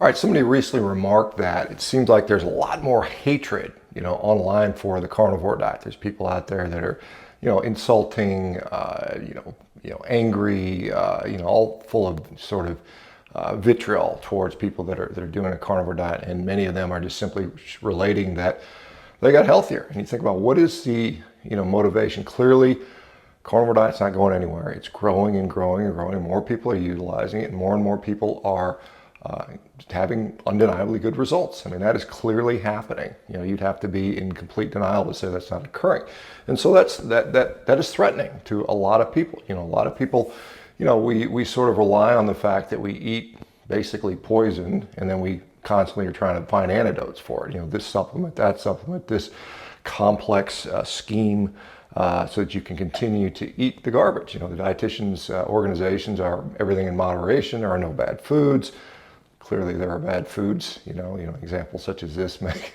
All right, somebody recently remarked that it seems like there's a lot more hatred, online for the carnivore diet. There's people out there that are, insulting, angry, all full of sort of vitriol towards people that are doing a carnivore diet, and many of them are just simply relating that they got healthier. And you think about what is the, motivation. Clearly, carnivore diet's not going anywhere. It's growing and growing and growing, and more people are utilizing it, and more people are having undeniably good results. I mean, that is clearly happening. You'd have to be in complete denial to say that's not occurring. And so that is threatening to a lot of people. A lot of people, we sort of rely on the fact that we eat basically poison, and then we constantly are trying to find antidotes for it. This supplement, that supplement, this complex scheme, so that you can continue to eat the garbage. The dietitians organizations are everything in moderation. There are no bad foods. Clearly, there are bad foods. Examples such as this make.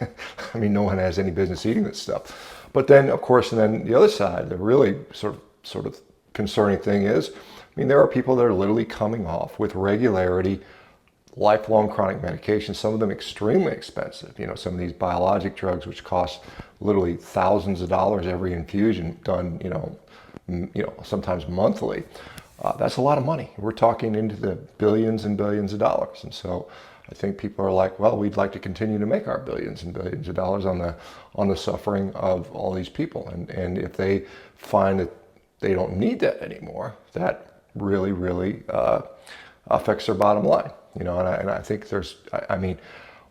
I mean, no one has any business eating this stuff. But then, of course, and then the other side, the really sort of concerning thing is, there are people that are literally coming off with regularity lifelong chronic medications, some of them extremely expensive. Some of these biologic drugs, which cost literally thousands of dollars every infusion done, sometimes monthly. That's a lot of money. We're talking into the billions and billions of dollars. And so I think people are like, well, we'd like to continue to make our billions and billions of dollars on the suffering of all these people. And if they find that they don't need that anymore, that really affects their bottom line. And I think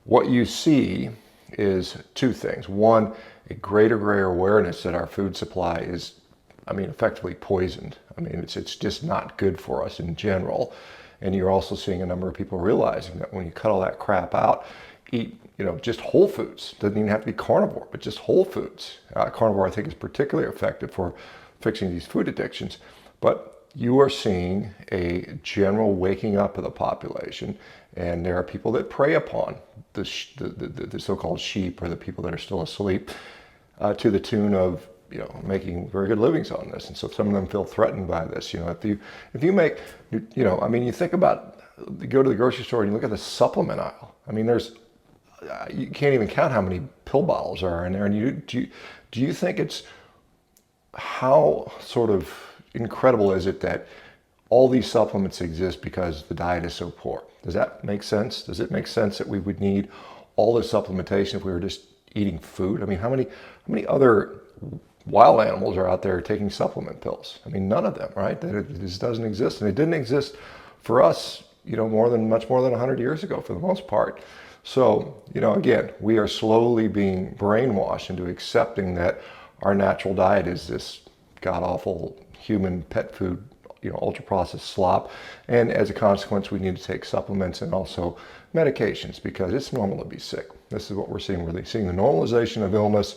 what you see is two things. One, a greater awareness that our food supply is, effectively poisoned. It's just not good for us in general. And you're also seeing a number of people realizing that when you cut all that crap out, eat, just whole foods. Doesn't even have to be carnivore, but just whole foods. Carnivore, I think, is particularly effective for fixing these food addictions. But you are seeing a general waking up of the population, and there are people that prey upon the so-called sheep, or the people that are still asleep, to the tune of making very good livings on this. And so some of them feel threatened by this. If you make, you think about, you go to the grocery store and you look at the supplement aisle. There's you can't even count how many pill bottles are in there. And do you think it's, how sort of incredible is it that all these supplements exist because the diet is so poor? Does that make sense? Does it make sense that we would need all this supplementation if we were just eating food? How many other wild animals are out there taking supplement pills? None of them, right? It just doesn't exist. And it didn't exist for us, much more than 100 years ago for the most part. So, again, we are slowly being brainwashed into accepting that our natural diet is this god-awful human pet food, ultra-processed slop. And as a consequence, we need to take supplements and also medications because it's normal to be sick. This is what we're seeing. We're seeing the normalization of illness,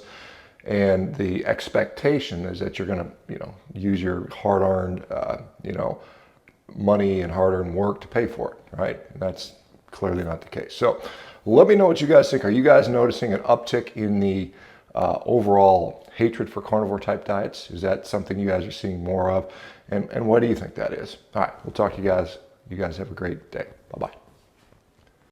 and the expectation is that you're going to, use your hard-earned, money and hard-earned work to pay for it, right? And that's clearly not the case. So let me know what you guys think. Are you guys noticing an uptick in the overall hatred for carnivore type diets? Is that something you guys are seeing more of? And what do you think that is? All right, we'll talk to you guys. You guys have a great day. Bye-bye.